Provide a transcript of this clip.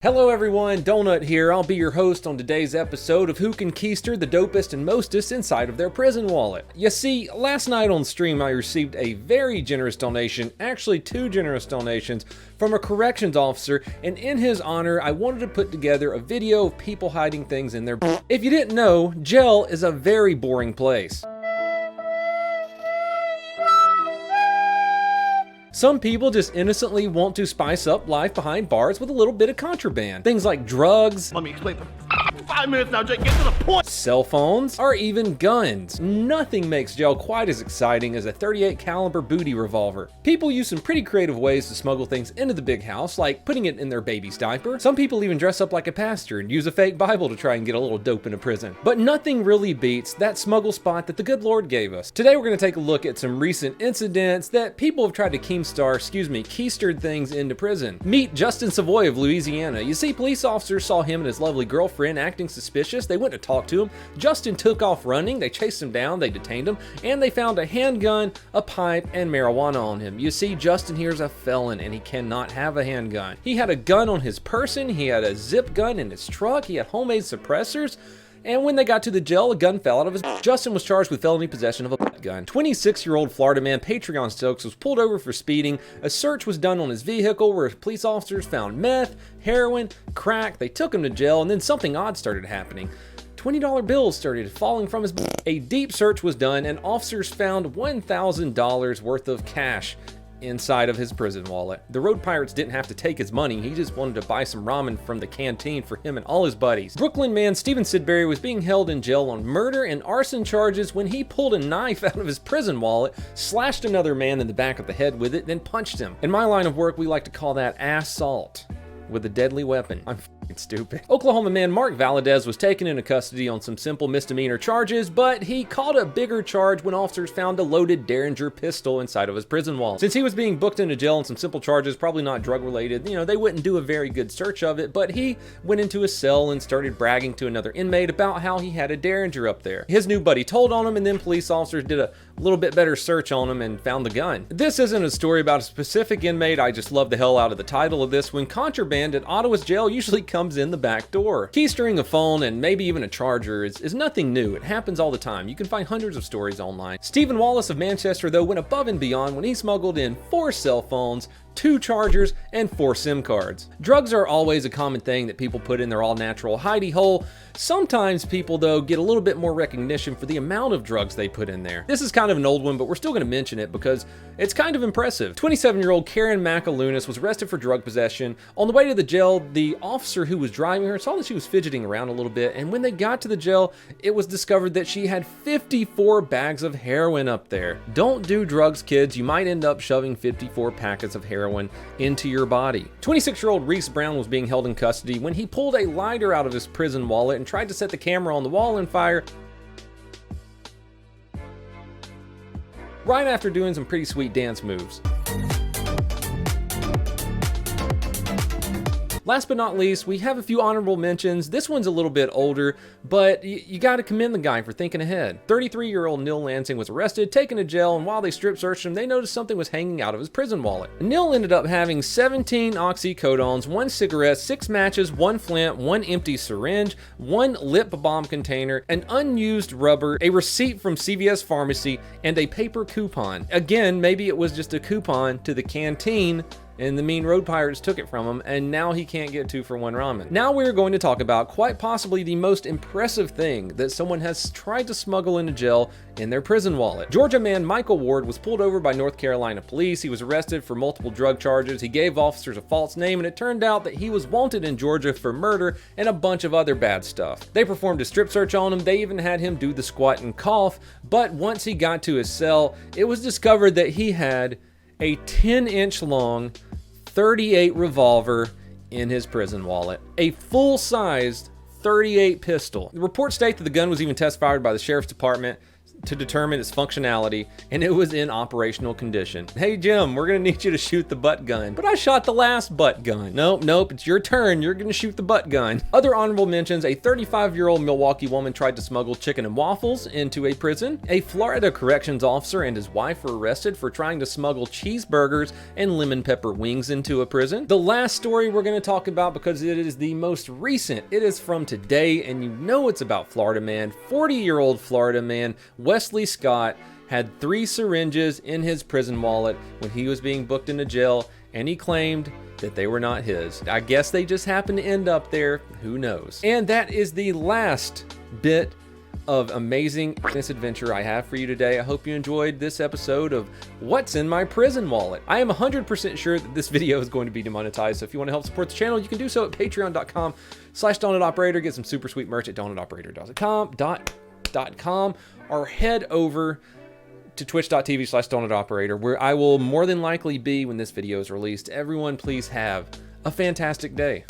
Hello everyone, Donut here. I'll be your host on today's episode of Who Can Keister the Dopest and Mostest Inside of Their Prison Wallet. You see, last night on stream I received a very generous donation, actually two generous donations, from a corrections officer, and in his honor I wanted to put together a video of people hiding things in their If you didn't know, jail is a very boring place. Some people just innocently want to spice up life behind bars with a little bit of contraband. Things like drugs. Let me explain. 5 minutes now, Jake. Get to the point. Cell phones, or even guns. Nothing makes jail quite as exciting as a .38 caliber booty revolver. People use some pretty creative ways to smuggle things into the big house, like putting it in their baby's diaper. Some people even dress up like a pastor and use a fake Bible to try and get a little dope into prison. But nothing really beats that smuggle spot that the good Lord gave us. Today we're going to take a look at some recent incidents that people have tried to keistered things into prison. Meet Justin Savoy of Louisiana. You see, police officers saw him and his lovely girlfriend acting suspicious. They went to talk to him. Justin took off running. They chased him down. They detained him, and they found a handgun, a pipe, and marijuana on him. You see, Justin here is a felon, and he cannot have a handgun. He had a gun on his person. He had a zip gun in his truck. He had homemade suppressors. And when they got to the jail, a gun fell out of his. Justin was charged with felony possession of a gun. 26-year-old Florida man Patreon Stokes was pulled over for speeding. A search was done on his vehicle where police officers found meth, heroin, crack. They took him to jail, and then something odd started happening. $20 bills started falling from his. A deep search was done, and officers found $1,000 worth of cash inside of his prison wallet. The road pirates didn't have to take his money. He just wanted to buy some ramen from the canteen for him and all his buddies. Brooklyn man Stephen Sidbury was being held in jail on murder and arson charges when he pulled a knife out of his prison wallet, slashed another man in the back of the head with it, then punched him. In my line of work, we like to call that assault with a deadly weapon. I'm stupid. Oklahoma man Mark Valadez was taken into custody on some simple misdemeanor charges, but he caught a bigger charge when officers found a loaded Derringer pistol inside of his prison wallet. Since he was being booked into jail on some simple charges, probably not drug related, they wouldn't do a very good search of it, but he went into his cell and started bragging to another inmate about how he had a Derringer up there. His new buddy told on him, and then police officers did a little bit better search on him and found the gun. This isn't a story about a specific inmate. I just love the hell out of the title of this one. Contraband at Ottawa's jail usually comes in the back door. Keystering a phone and maybe even a charger is nothing new. It happens all the time. You can find hundreds of stories online. Stephen Wallace of Manchester, though, went above and beyond when he smuggled in 4 cell phones, 2 chargers, and 4 SIM cards. Drugs are always a common thing that people put in their all-natural hidey hole. Sometimes people, though, get a little bit more recognition for the amount of drugs they put in there. This is kind of an old one, but we're still going to mention it because it's kind of impressive. 27-year-old Karen McAlunas was arrested for drug possession. On the way to the jail, the officer who was driving her saw that she was fidgeting around a little bit, and when they got to the jail, it was discovered that she had 54 bags of heroin up there. Don't do drugs, kids. You might end up shoving 54 packets of heroin into your body. 26-year-old Reese Brown was being held in custody when he pulled a lighter out of his prison wallet and tried to set the camera on the wall on fire right after doing some pretty sweet dance moves. Last but not least, we have a few honorable mentions. This one's a little bit older, but you got to commend the guy for thinking ahead. 33-year-old Neil Lansing was arrested, taken to jail, and while they strip searched him, they noticed something was hanging out of his prison wallet. Neil ended up having 17 oxycodones, 1 cigarette, 6 matches, 1 flint, 1 empty syringe, 1 lip balm container, an unused rubber, a receipt from CVS Pharmacy, and a paper coupon. Again, maybe it was just a coupon to the canteen and the mean road pirates took it from him, and now he can't get 2 for 1 ramen. Now we're going to talk about quite possibly the most impressive thing that someone has tried to smuggle into jail in their prison wallet. Georgia man Michael Ward was pulled over by North Carolina police. He was arrested for multiple drug charges. He gave officers a false name, and it turned out that he was wanted in Georgia for murder and a bunch of other bad stuff. They performed a strip search on him. They even had him do the squat and cough, but once he got to his cell, it was discovered that he had a 10-inch long .38 revolver in his prison wallet. A full-sized .38 pistol. The reports state that the gun was even test fired by the sheriff's department. to determine its functionality, and it was in operational condition. Hey Jim, we're gonna need you to shoot the butt gun. But I shot the last butt gun. Nope, it's your turn. You're gonna shoot the butt gun. Other honorable mentions: a 35-year-old Milwaukee woman tried to smuggle chicken and waffles into a prison. A Florida corrections officer and his wife were arrested for trying to smuggle cheeseburgers and lemon pepper wings into a prison. The last story we're gonna talk about, because it is the most recent, it is from today, and you know it's about Florida man. 40-year-old Florida man, Wesley Scott, had 3 syringes in his prison wallet when he was being booked into jail, and he claimed that they were not his. I guess they just happened to end up there, who knows. And that is the last bit of amazing adventure I have for you today. I hope you enjoyed this episode of What's in My Prison Wallet. I am 100% sure that this video is going to be demonetized, so if you want to help support the channel, you can do so at patreon.com/DonutOperator. Get some super sweet merch at donutoperator.com, or head over to twitch.tv/DonutOperator, where I will more than likely be when this video is released. Everyone, please have a fantastic day.